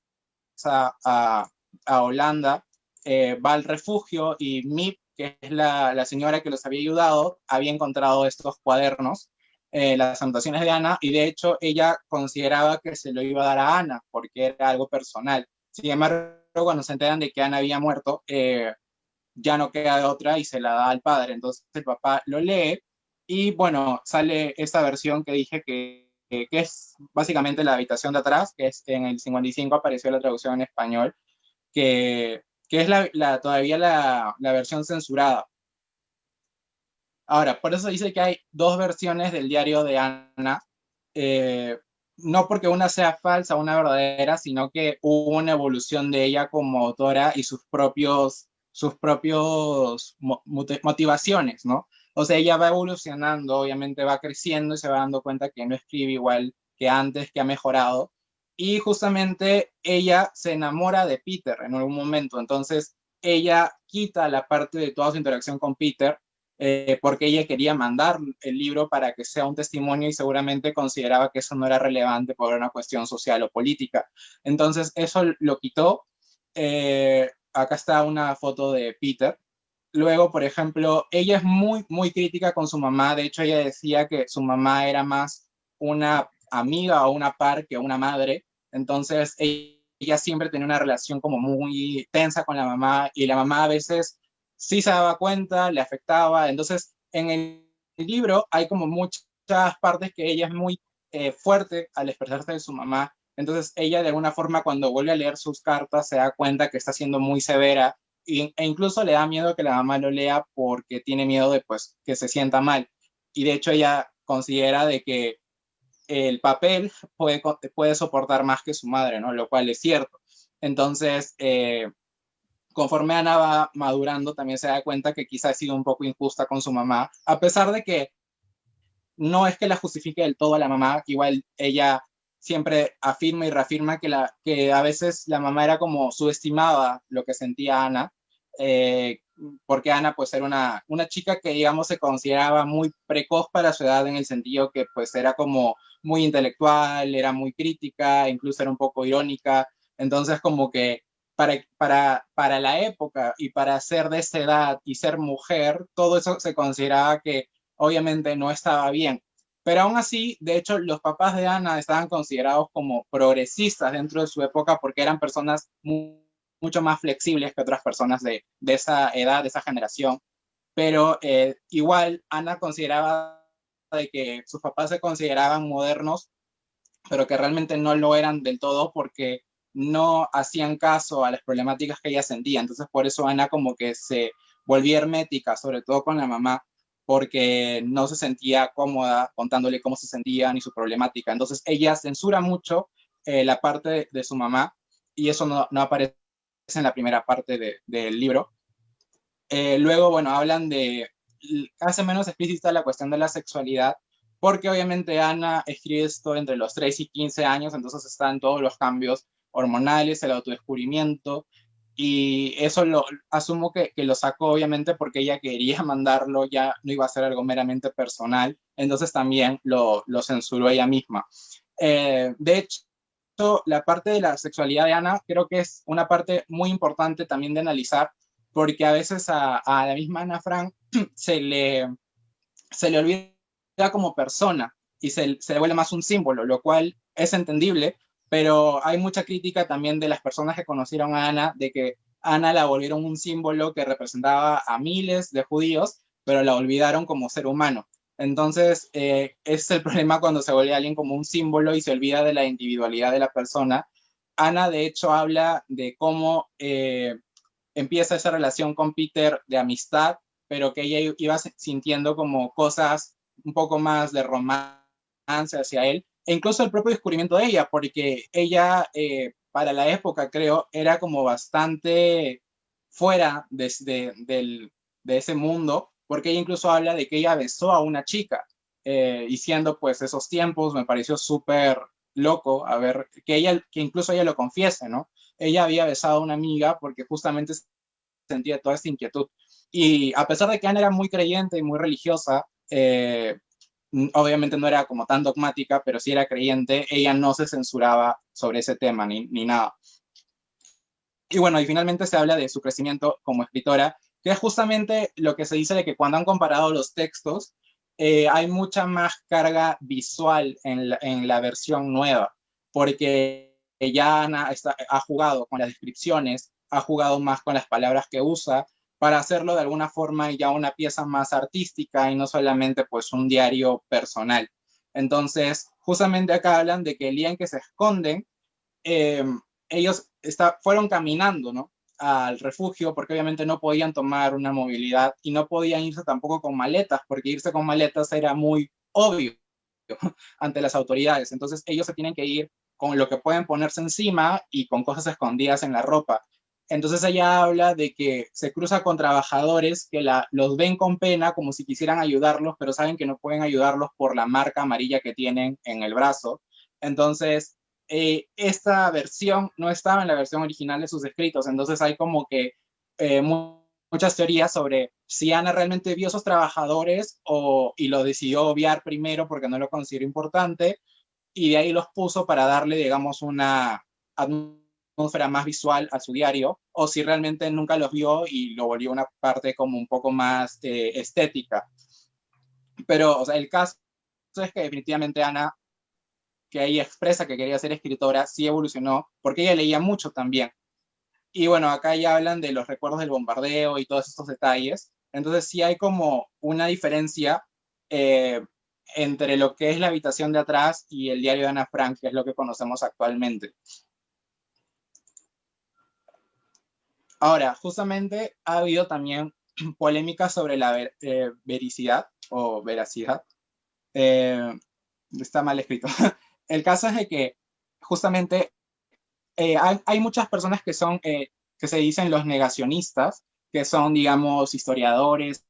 a, a Holanda, va al refugio y Mip, que es la señora que los había ayudado, había encontrado estos cuadernos, las anotaciones de Ana, y de hecho ella consideraba que se lo iba a dar a Ana porque era algo personal. Sin embargo, cuando se enteran de que Ana había muerto, ya no queda de otra y se la da al padre. Entonces el papá lo lee y bueno, sale esta versión que dije que es básicamente la habitación de atrás, que es en el 55 apareció la traducción en español, que es todavía la versión censurada. Ahora, por eso dice que hay dos versiones del diario de Ana, eh, no porque una sea falsa o una verdadera, sino que hubo una evolución de ella como autora y sus propios motivaciones, ¿no? O sea, ella va evolucionando, obviamente va creciendo y se va dando cuenta que no escribe igual que antes, que ha mejorado. Y justamente ella se enamora de Peter en algún momento, entonces ella quita la parte de toda su interacción con Peter porque ella quería mandar el libro para que sea un testimonio y seguramente consideraba que eso no era relevante por una cuestión social o política. Entonces eso lo quitó. Acá está una foto de Peter. Luego, por ejemplo, ella es muy, muy crítica con su mamá. De hecho, ella decía que su mamá era más una amiga o una par que una madre. Entonces, ella siempre tenía una relación como muy tensa con la mamá y la mamá a veces sí se daba cuenta, le afectaba. Entonces, en el libro hay como muchas partes que ella es muy fuerte al expresarse de su mamá. Entonces, ella de alguna forma cuando vuelve a leer sus cartas se da cuenta que está siendo muy severa e incluso le da miedo que la mamá lo lea porque tiene miedo de pues, que se sienta mal. Y de hecho ella considera de que el papel puede soportar más que su madre, ¿no? Lo cual es cierto. Entonces, conforme Ana va madurando, también se da cuenta que quizá ha sido un poco injusta con su mamá, a pesar de que no es que la justifique del todo a la mamá, igual ella siempre afirma y reafirma que a veces la mamá era como subestimaba lo que sentía Ana, eh, porque Ana pues era una chica que digamos se consideraba muy precoz para su edad en el sentido que pues era como muy intelectual, era muy crítica, incluso era un poco irónica, entonces como que para la época y para ser de esa edad y ser mujer, todo eso se consideraba que obviamente no estaba bien. Pero aún así, de hecho, los papás de Ana estaban considerados como progresistas dentro de su época porque eran personas mucho más flexibles que otras personas de esa edad, de esa generación. Pero igual Ana consideraba de que sus papás se consideraban modernos, pero que realmente no lo eran del todo porque no hacían caso a las problemáticas que ella sentía. Entonces, por eso Ana como que se volvía hermética, sobre todo con la mamá, porque no se sentía cómoda contándole cómo se sentía ni su problemática. Entonces, ella censura mucho la parte de su mamá y eso no aparece en la primera parte del libro. Luego, bueno, hablan hace menos explícita la cuestión de la sexualidad, porque obviamente Ana escribe esto entre los 3 y 15 años, entonces están todos los cambios hormonales, el autodescubrimiento, y eso lo asumo que lo sacó obviamente porque ella quería mandarlo, ya no iba a ser algo meramente personal, entonces también lo censuró ella misma. De hecho, la parte de la sexualidad de Ana creo que es una parte muy importante también de analizar, porque a veces a la misma Ana Frank se le, se le olvida como persona y se le vuelve más un símbolo, lo cual es entendible, pero hay mucha crítica también de las personas que conocieron a Ana, de que Ana la volvieron un símbolo que representaba a miles de judíos, pero la olvidaron como ser humano. Entonces, es el problema cuando se vuelve alguien como un símbolo y se olvida de la individualidad de la persona. Ana, de hecho, habla de cómo empieza esa relación con Peter de amistad, pero que ella iba sintiendo como cosas un poco más de romance hacia él, e incluso el propio descubrimiento de ella, porque ella, para la época, creo, era como bastante fuera de ese mundo, porque ella incluso habla de que ella besó a una chica, y siendo pues esos tiempos, me pareció súper loco, a ver, que incluso ella lo confiese, ¿no? Ella había besado a una amiga porque justamente sentía toda esta inquietud. Y a pesar de que Ana era muy creyente y muy religiosa, obviamente no era como tan dogmática, pero sí era creyente, ella no se censuraba sobre ese tema ni nada. Y bueno, y finalmente se habla de su crecimiento como escritora, que es justamente lo que se dice de que cuando han comparado los textos, hay mucha más carga visual en la versión nueva, porque ya Ana ha jugado con las descripciones, ha jugado más con las palabras que usa, para hacerlo de alguna forma ya una pieza más artística y no solamente pues un diario personal. Entonces, justamente acá hablan de que el día en que se esconden, eh, ellos fueron caminando, ¿no?, al refugio, porque obviamente no podían tomar una movilidad y no podían irse tampoco con maletas, porque irse con maletas era muy obvio ante las autoridades. Entonces ellos se tienen que ir con lo que pueden ponerse encima y con cosas escondidas en la ropa. Entonces ella habla de que se cruza con trabajadores que los ven con pena como si quisieran ayudarlos, pero saben que no pueden ayudarlos por la marca amarilla que tienen en el brazo. Entonces, esta versión no estaba en la versión original de sus escritos, entonces hay como que muchas teorías sobre si Ana realmente vio a esos trabajadores y lo decidió obviar primero porque no lo consideró importante, y de ahí los puso para darle, digamos, una atmósfera más visual a su diario, o si realmente nunca los vio y lo volvió una parte como un poco más estética. Pero, o sea, el caso es que definitivamente Ana, que ella expresa que quería ser escritora, sí evolucionó, porque ella leía mucho también. Y bueno, acá ya hablan de los recuerdos del bombardeo y todos estos detalles. Entonces sí hay como una diferencia eh, entre lo que es la habitación de atrás y el diario de Ana Frank, que es lo que conocemos actualmente. Ahora, justamente ha habido también polémica sobre la vericidad o veracidad. Eh, Está mal escrito. El caso es de que justamente hay muchas personas que se dicen los negacionistas, que son, digamos, historiadores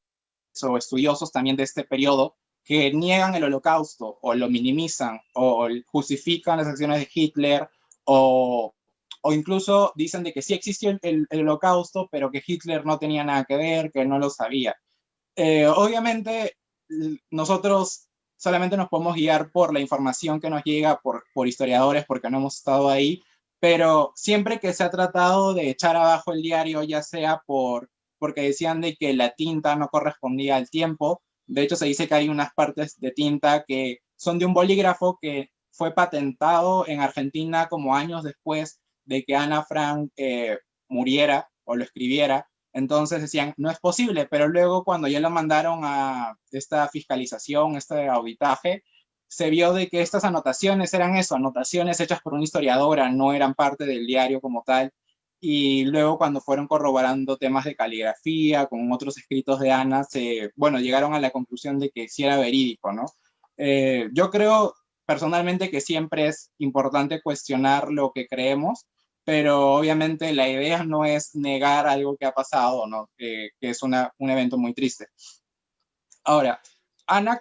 o estudiosos también de este periodo, que niegan el holocausto o lo minimizan o justifican las acciones de Hitler o, o incluso dicen de que sí existió el holocausto, pero que Hitler no tenía nada que ver, que no lo sabía. Obviamente, nosotros solamente nos podemos guiar por la información que nos llega por historiadores porque no hemos estado ahí, pero siempre que se ha tratado de echar abajo el diario, ya sea porque decían de que la tinta no correspondía al tiempo, de hecho se dice que hay unas partes de tinta que son de un bolígrafo que fue patentado en Argentina como años después de que Ana Frank muriera o lo escribiera. Entonces decían, no es posible, pero luego cuando ya lo mandaron a esta fiscalización, este auditaje, se vio de que estas anotaciones eran eso, anotaciones hechas por una historiadora, no eran parte del diario como tal. Y luego cuando fueron corroborando temas de caligrafía con otros escritos de Ana, bueno, llegaron a la conclusión de que sí era verídico, ¿no? Yo creo personalmente que siempre es importante cuestionar lo que creemos, pero obviamente la idea no es negar algo que ha pasado, ¿no? Que es un evento muy triste. Ahora, Ana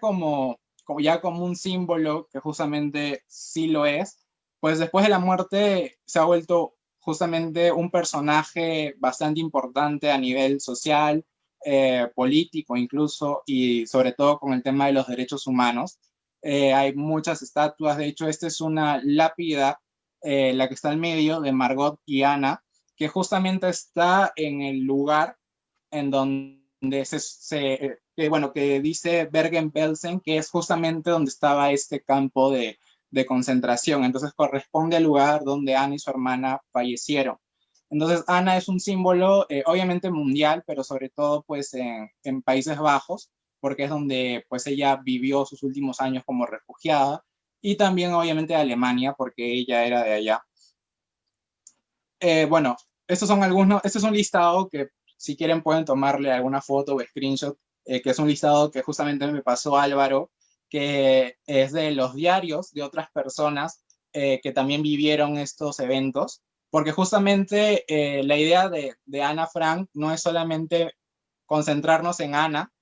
ya como un símbolo, que justamente sí lo es, pues después de la muerte se ha vuelto justamente un personaje bastante importante a nivel social, político incluso, y sobre todo con el tema de los derechos humanos. Hay muchas estatuas, de hecho, esta es una lápida la que está al medio de Margot y Ana, que justamente está en el lugar en donde bueno, que dice Bergen-Belsen, que es justamente donde estaba este campo de concentración. Entonces corresponde al lugar donde Ana y su hermana fallecieron. Entonces Ana es un símbolo obviamente mundial, pero sobre todo pues en Países Bajos, porque es donde pues ella vivió sus últimos años como refugiada, y también obviamente Alemania, porque ella era de allá. Bueno, estos son algunos, este es un listado que si quieren pueden tomarle alguna foto o screenshot, que es un listado que justamente me pasó Álvaro, que es de los diarios de otras personas que también vivieron estos eventos, porque justamente la idea de Ana Frank no es solamente concentrarnos en Ana,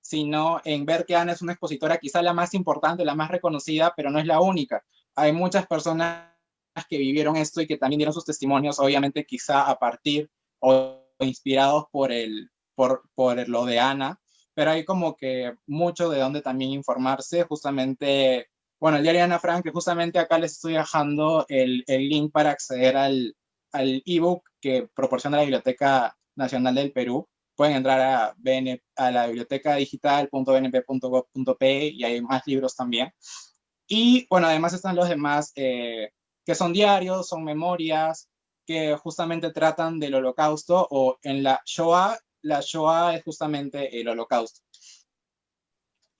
sino en ver que Ana es una expositora quizá la más importante, la más reconocida, pero no es la única. Hay muchas personas que vivieron esto y que también dieron sus testimonios, obviamente quizá a partir o inspirados por lo de Ana, pero hay como que mucho de donde también informarse, justamente, bueno, el diario de Ana Frank, que justamente acá les estoy dejando el link para acceder al ebook que proporciona la Biblioteca Nacional del Perú. Pueden entrar a la biblioteca digital.bnp.gov.pe y hay más libros también. Y bueno, además están los demás que son diarios, son memorias, que justamente tratan del holocausto, o en la Shoah es justamente el holocausto.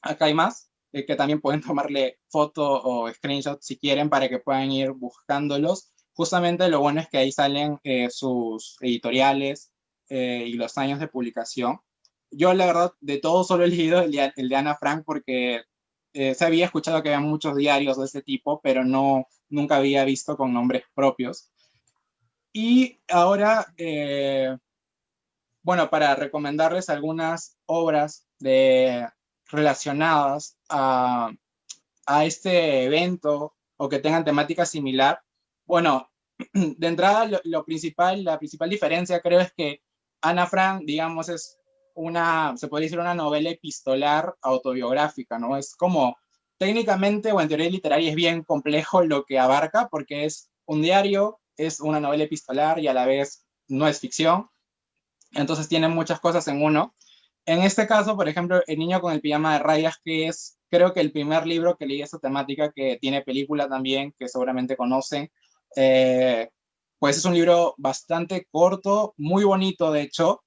Acá hay más, que también pueden tomarle foto o screenshot si quieren para que puedan ir buscándolos. Justamente lo bueno es que ahí salen sus editoriales y los años de publicación. Yo la verdad de todo solo he leído el de Ana Frank porque se había escuchado que había muchos diarios de ese tipo, pero no, nunca había visto con nombres propios. Y ahora, bueno, para recomendarles algunas obras relacionadas a este evento o que tengan temática similar. Bueno, de entrada la principal diferencia creo es que Ana Frank, digamos, es se podría decir una novela epistolar autobiográfica, ¿no? Es como técnicamente o en teoría literaria es bien complejo lo que abarca porque es un diario, es una novela epistolar y a la vez no es ficción, entonces tiene muchas cosas en uno. En este caso, por ejemplo, El niño con el pijama de rayas, que es creo que el primer libro que leí esta temática, que tiene película también, que seguramente conocen, eh, pues es un libro bastante corto, muy bonito de hecho,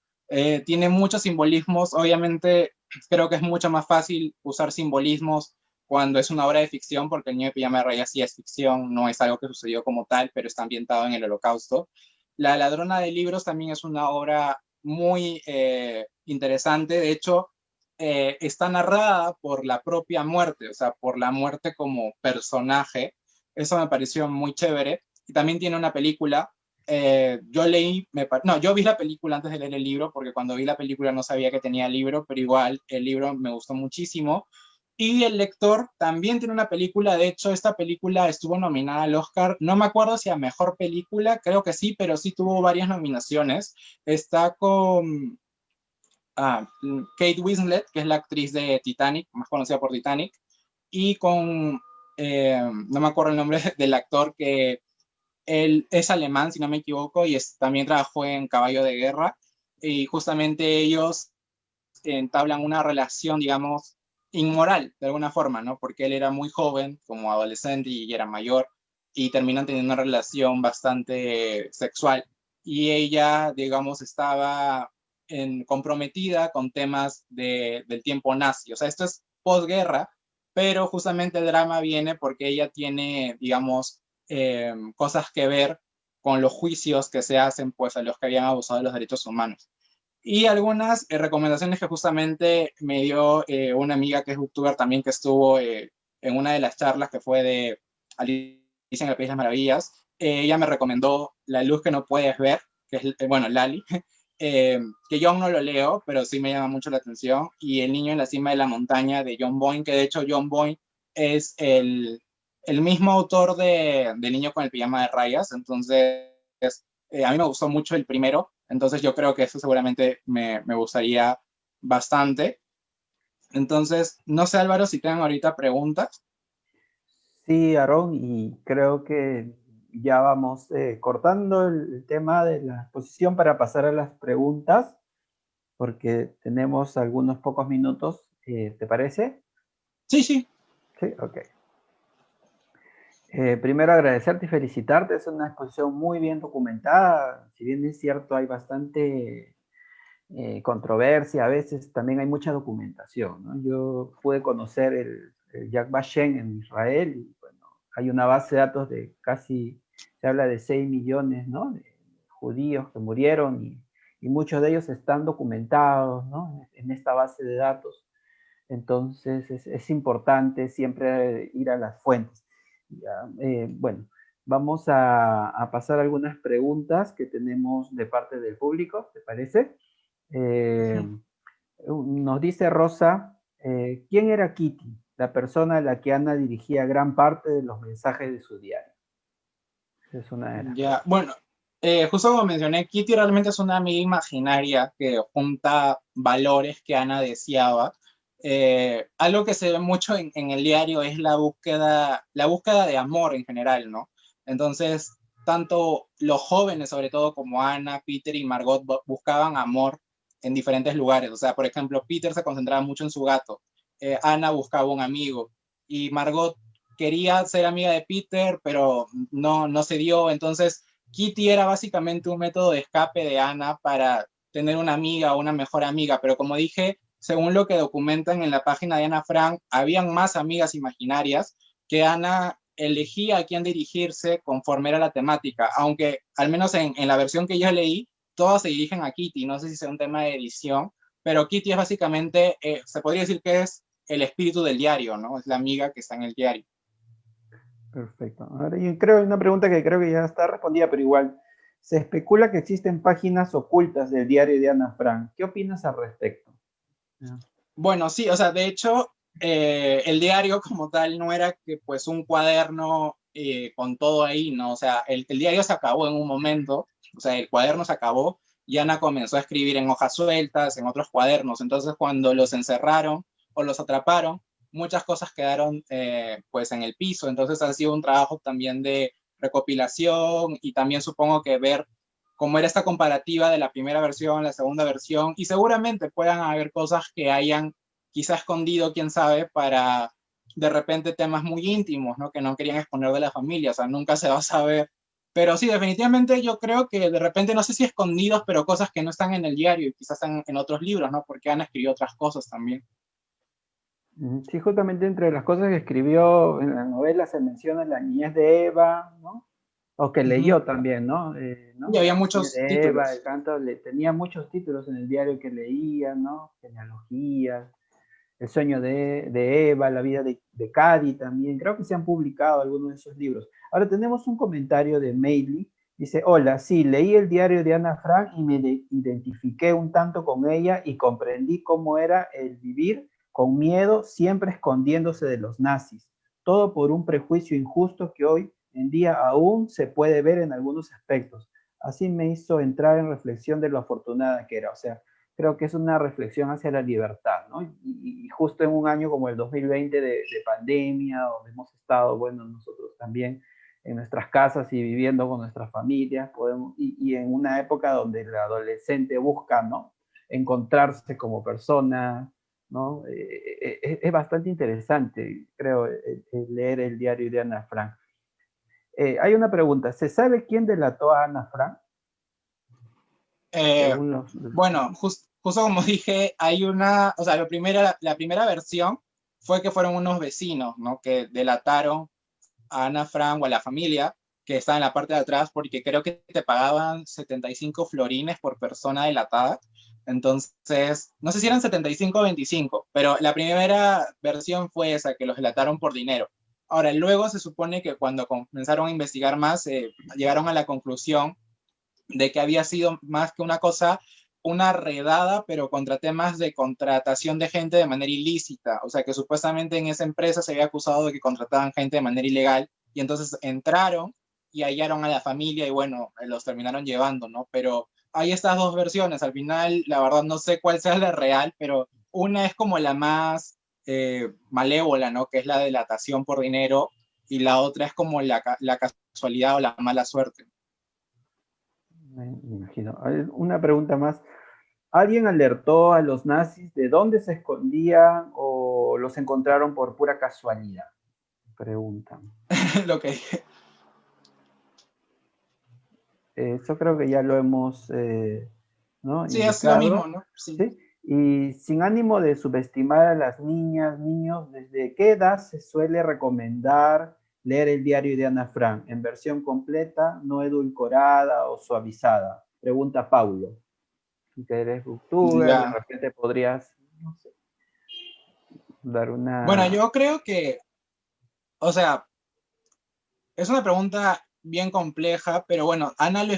tiene muchos simbolismos, obviamente creo que es mucho más fácil usar simbolismos cuando es una obra de ficción, porque El niño de pijama de rayas sí es ficción, no es algo que sucedió como tal, pero está ambientado en el Holocausto. La ladrona de libros también es una obra muy interesante. De hecho, está narrada por la propia muerte, o sea, por la muerte como personaje. Eso me pareció muy chévere. Y también tiene una película. Yo vi la película antes de leer el libro, porque cuando vi la película no sabía que tenía libro, pero igual el libro me gustó muchísimo. Y El lector también tiene una película, de hecho esta película estuvo nominada al Oscar, no me acuerdo si a mejor película, creo que sí, pero sí tuvo varias nominaciones. Está con Kate Winslet, que es la actriz de Titanic, más conocida por Titanic, y con, no me acuerdo el nombre del actor, que él es alemán, si no me equivoco, y también trabajó en Caballo de Guerra, y justamente ellos entablan una relación, digamos, inmoral, de alguna forma, ¿no? Porque él era muy joven, como adolescente, y ella era mayor, y terminan teniendo una relación bastante sexual. Y ella, digamos, estaba comprometida con temas del tiempo nazi. O sea, esto es posguerra, pero justamente el drama viene porque ella tiene, digamos, cosas que ver con los juicios que se hacen pues a los que habían abusado de los derechos humanos. Y algunas recomendaciones que justamente me dio una amiga que es booktuber también, que estuvo en una de las charlas que fue de Alicia en el País de las Maravillas. Ella me recomendó La luz que no puedes ver, que es, bueno, Lali, que yo aún no lo leo, pero sí me llama mucho la atención. Y El niño en la cima de la montaña de John Boyne, que de hecho John Boyne es el mismo autor de Niño con el pijama de rayas. Entonces, a mí me gustó mucho el primero, entonces yo creo que eso seguramente me gustaría bastante. Entonces, no sé, Álvaro, si tengan ahorita preguntas. Sí, Aarón, y creo que ya vamos cortando el tema de la exposición para pasar a las preguntas, porque tenemos algunos pocos minutos, ¿te parece? Sí, sí. Sí, ok. Primero agradecerte y felicitarte, es una exposición muy bien documentada, si bien es cierto hay bastante controversia, a veces también hay mucha documentación, ¿no? Yo pude conocer el Yad Vashem en Israel y bueno, hay una base de datos de casi, se habla de 6 millones, ¿no? De judíos que murieron y muchos de ellos están documentados, ¿no? En esta base de datos. Entonces es importante siempre ir a las fuentes. Ya, bueno, vamos a pasar algunas preguntas que tenemos de parte del público, ¿te parece? Eh, Nos dice Rosa, ¿quién era Kitty? La persona a la que Ana dirigía gran parte de los mensajes de su diario. Esa es una de las Ya, preguntas. bueno, justo como mencioné, Kitty realmente es una amiga imaginaria que junta valores que Ana deseaba. Algo que se ve mucho en el diario es la búsqueda de amor en general, ¿no? Entonces, tanto los jóvenes, sobre todo como Ana, Peter y Margot, buscaban amor en diferentes lugares. O sea, por ejemplo, Peter se concentraba mucho en su gato, Ana buscaba un amigo y Margot quería ser amiga de Peter, pero no se dio. Entonces, Kitty era básicamente un método de escape de Ana para tener una amiga o una mejor amiga. Pero como dije, según lo que documentan en la página de Ana Frank, habían más amigas imaginarias que Ana elegía a quién dirigirse conforme era la temática, aunque al menos en la versión que yo leí, todas se dirigen a Kitty, no sé si sea un tema de edición, pero Kitty es básicamente, se podría decir que es el espíritu del diario, ¿no? Es la amiga que está en el diario. Perfecto. Ahora, yo creo, hay una pregunta que creo que ya está respondida, pero igual. Se especula que existen páginas ocultas del diario de Ana Frank. ¿Qué opinas al respecto? Ya. Bueno, sí, o sea, de hecho, el diario como tal no era que pues un cuaderno con todo ahí, ¿no? O sea, el diario se acabó en un momento, o sea, el cuaderno se acabó y Ana comenzó a escribir en hojas sueltas, en otros cuadernos. Entonces, cuando los encerraron o los atraparon, muchas cosas quedaron pues en el piso. Entonces, ha sido un trabajo también de recopilación y también supongo que ver cómo era esta comparativa de la primera versión, la segunda versión, y seguramente puedan haber cosas que hayan quizá escondido, quién sabe, para de repente temas muy íntimos, ¿no? Que no querían exponer de la familia, o sea, nunca se va a saber. Pero sí, definitivamente yo creo que de repente, no sé si escondidos, pero cosas que no están en el diario y quizás están en otros libros, ¿no? Porque han escrito otras cosas también. Sí, justamente entre las cosas que escribió en la novela se menciona la niñez de Eva, ¿no? O que Uh -huh. leyó también, ¿no? Y ¿No? había La niñez muchos de Eva, el títulos. canto, tenía muchos títulos en el diario que leía, ¿no? Genealogías, el sueño de Eva, la vida de Cady también. Creo que se han publicado algunos de esos libros. Ahora tenemos un comentario de Meili. Dice, hola, sí, leí el diario de Ana Frank y me identifiqué un tanto con ella y comprendí cómo era el vivir con miedo, siempre escondiéndose de los nazis. Todo por un prejuicio injusto que hoy en día aún se puede ver en algunos aspectos. Así me hizo entrar en reflexión de lo afortunada que era. O sea, creo que es una reflexión hacia la libertad, ¿no? Y justo en un año como el 2020 de pandemia, donde hemos estado, bueno, nosotros también en nuestras casas y viviendo con nuestras familias, podemos, y en una época donde el adolescente busca, ¿no? Encontrarse como persona, ¿no? Es bastante interesante, creo, leer el diario de Ana Frank. Hay una pregunta, ¿se sabe quién delató a Ana Frank? Eh, Según los... bueno, justo como dije, hay una, o sea, la primera versión fue que fueron unos vecinos, ¿no? Que delataron a Ana Frank o a la familia que está en la parte de atrás porque creo que te pagaban 75 florines por persona delatada. Entonces, no sé si eran 75 o 25, pero la primera versión fue esa, que los delataron por dinero. Ahora, luego se supone que cuando comenzaron a investigar más, llegaron a la conclusión de que había sido más que una cosa, una redada, pero contra temas de contratación de gente de manera ilícita. O sea, que supuestamente en esa empresa se había acusado de que contrataban gente de manera ilegal y entonces entraron y hallaron a la familia y bueno, los terminaron llevando, ¿no? Pero hay estas dos versiones. Al final, la verdad, no sé cuál sea la real, pero una es como la más malévola, ¿no? Que es la delatación por dinero. y la otra es como la casualidad o la mala suerte. Me imagino. A ver, una pregunta más. ¿Alguien alertó a los nazis de dónde se escondían o los encontraron por pura casualidad? Preguntan. Lo que Eso creo que ya lo hemos, ¿no? sí, es lo mismo, indicado. ¿no? Sí. ¿Sí? Y sin ánimo de subestimar a las niñas, niños, ¿desde qué edad se suele recomendar leer el diario de Ana Frank? ¿En versión completa, no edulcorada o suavizada? Pregunta Paulo. Si que eres booktuber, de Ya. repente podrías, no sé, dar Bueno, una... yo creo que, o sea, es una pregunta bien compleja, pero bueno, Ana lo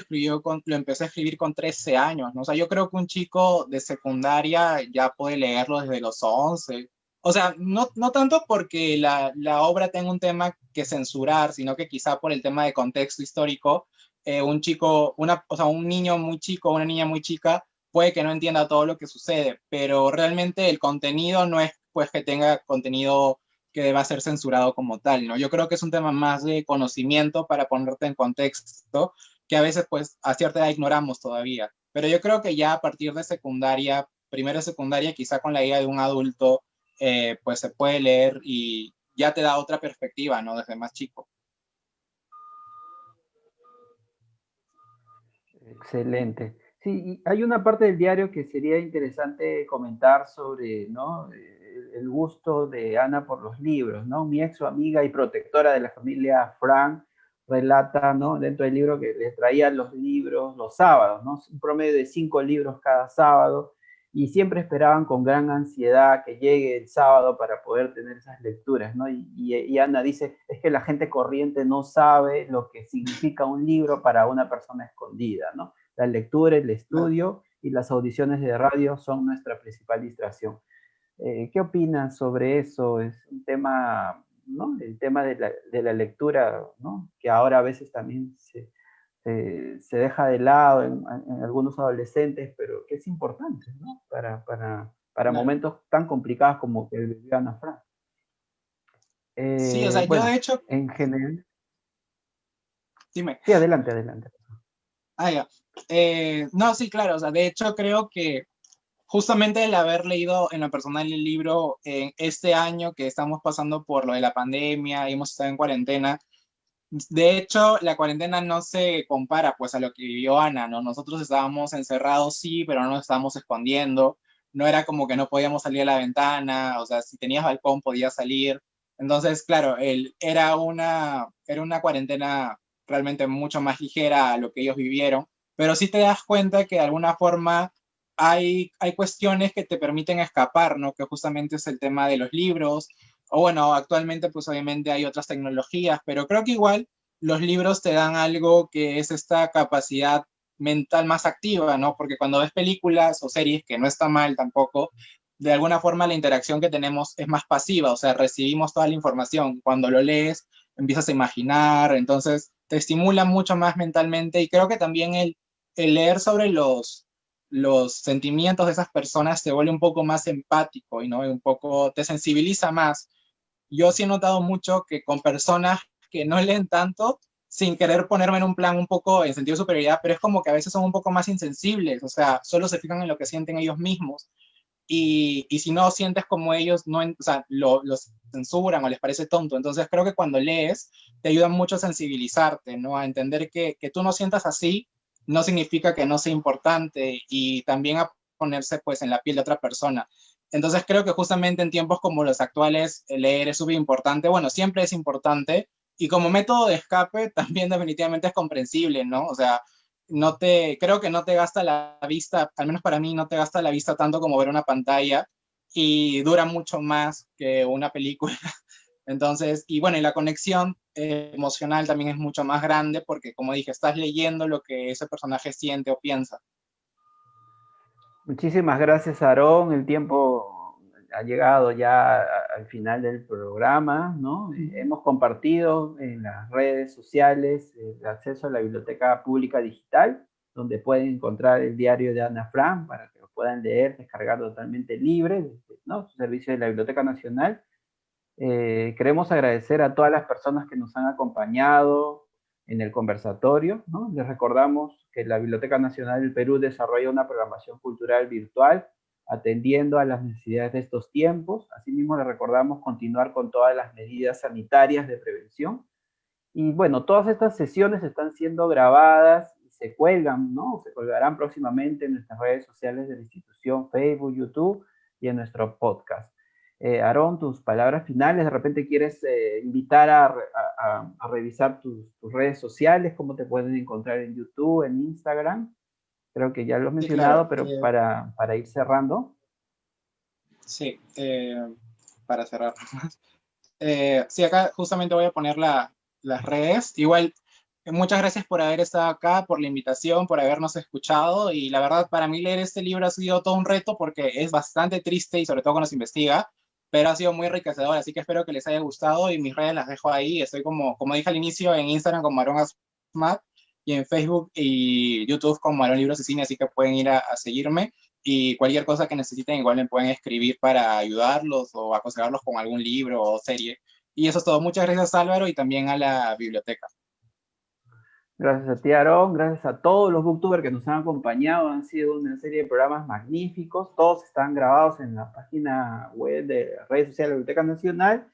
empezó a escribir con 13 años, ¿no? O sea, yo creo que un chico de secundaria ya puede leerlo desde los 11. O sea, no tanto porque la obra tenga un tema que censurar, sino que quizá por el tema de contexto histórico, un chico, o sea, un niño muy chico, una niña muy chica, puede que no entienda todo lo que sucede, pero realmente el contenido no es pues que tenga contenido que deba ser censurado como tal, ¿no? Yo creo que es un tema más de conocimiento para ponerte en contexto, que a veces pues a cierta edad ignoramos todavía. Pero yo creo que ya a partir de secundaria, primero de secundaria, quizá con la guía de un adulto, pues se puede leer y ya te da otra perspectiva, ¿no? Desde más chico. Excelente. Sí, y hay una parte del diario que sería interesante comentar sobre, ¿no? El gusto de Ana por los libros, ¿no? Mi ex amiga y protectora de la familia Frank relata, ¿no? Dentro del libro que le traían los libros los sábados, ¿no? Un promedio de 5 libros cada sábado y siempre esperaban con gran ansiedad que llegue el sábado para poder tener esas lecturas, ¿no? Y Ana dice, es que la gente corriente no sabe lo que significa un libro para una persona escondida, ¿no? La lectura, el estudio y las audiciones de radio son nuestra principal distracción. ¿Qué opinas sobre eso? Es un tema, ¿no? El tema de la lectura, ¿no? Que ahora a veces también se deja de lado en algunos adolescentes, pero que es importante, ¿no? Para Claro. momentos tan complicados como que vivió Ana Frank. Sí, o sea, yo de Bueno, hecho, en general, dime. sí, adelante, adelante. Ah, ya. No, sí, claro, o sea, de hecho creo que justamente el haber leído en lo personal el libro en este año que estamos pasando por lo de la pandemia y hemos estado en cuarentena, de hecho la cuarentena no se compara pues a lo que vivió Ana, ¿no? Nosotros estábamos encerrados, sí, pero no nos estábamos escondiendo, no era como que no podíamos salir a la ventana, o sea, si tenías balcón podías salir. Entonces, claro, era una cuarentena realmente mucho más ligera a lo que ellos vivieron, pero sí te das cuenta que de alguna forma hay cuestiones que te permiten escapar, ¿no? Que justamente es el tema de los libros, o bueno, actualmente pues obviamente hay otras tecnologías, pero creo que igual los libros te dan algo que es esta capacidad mental más activa, ¿no? Porque cuando ves películas o series, que no está mal tampoco, de alguna forma la interacción que tenemos es más pasiva, o sea, recibimos toda la información. Cuando lo lees, empiezas a imaginar, entonces te estimula mucho más mentalmente y creo que también el leer sobre los sentimientos de esas personas te vuelve un poco más empático y ¿no? Un poco te sensibiliza más. Yo sí he notado mucho que con personas que no leen tanto, sin querer ponerme en un plan un poco en sentido de superioridad, pero es como que a veces son un poco más insensibles, o sea, solo se fijan en lo que sienten ellos mismos. Y si no sientes como ellos, no, o sea, lo censuran o les parece tonto. Entonces creo que cuando lees te ayuda mucho a sensibilizarte, ¿no? A entender que tú no sientas así no significa que no sea importante y también a ponerse pues en la piel de otra persona. Entonces creo que justamente en tiempos como los actuales leer es súper importante. Bueno, siempre es importante y como método de escape también definitivamente es comprensible, ¿no? O sea, creo que no te gasta la vista, al menos para mí no te gasta la vista tanto como ver una pantalla y dura mucho más que una película. Entonces, y bueno, y la conexión emocional también es mucho más grande porque, como dije, estás leyendo lo que ese personaje siente o piensa. Muchísimas gracias, Aarón. El tiempo ha llegado ya al final del programa, ¿no? Hemos compartido en las redes sociales el acceso a la Biblioteca Pública Digital, donde pueden encontrar el diario de Ana Frank para que lo puedan leer, descargar totalmente libre, ¿no? Su servicio de la Biblioteca Nacional. Queremos agradecer a todas las personas que nos han acompañado en el conversatorio, ¿no? Les recordamos que la Biblioteca Nacional del Perú desarrolla una programación cultural virtual atendiendo a las necesidades de estos tiempos. Asimismo, les recordamos continuar con todas las medidas sanitarias de prevención. Y bueno, todas estas sesiones están siendo grabadas y se cuelgan, ¿no? Se colgarán próximamente en nuestras redes sociales de la institución, Facebook, YouTube y en nuestro podcast. Aarón, tus palabras finales, de repente quieres invitar a revisar tus redes sociales, cómo te pueden encontrar en YouTube, en Instagram. Creo que ya lo has Sí, claro. mencionado, pero para ir cerrando. Sí, para cerrar. Sí, acá justamente voy a poner las redes. Igual, muchas gracias por haber estado acá, por la invitación, por habernos escuchado. Y la verdad, para mí leer este libro ha sido todo un reto porque es bastante triste y sobre todo cuando se investiga, pero ha sido muy enriquecedor. Así que espero que les haya gustado y mis redes las dejo ahí. Estoy como dije al inicio, en Instagram como Aarón Asmat y en Facebook y YouTube como Aarón Libros y Cine, así que pueden ir a seguirme. Y cualquier cosa que necesiten, igual me pueden escribir para ayudarlos o aconsejarlos con algún libro o serie. Y eso es todo. Muchas gracias, Álvaro, y también a la biblioteca. Gracias a ti, Aarón, gracias a todos los booktubers que nos han acompañado, han sido una serie de programas magníficos, todos están grabados en la página web de redes sociales de la Biblioteca Nacional.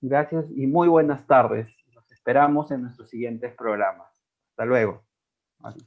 Gracias y muy buenas tardes. Los esperamos en nuestros siguientes programas. Hasta luego. Adiós.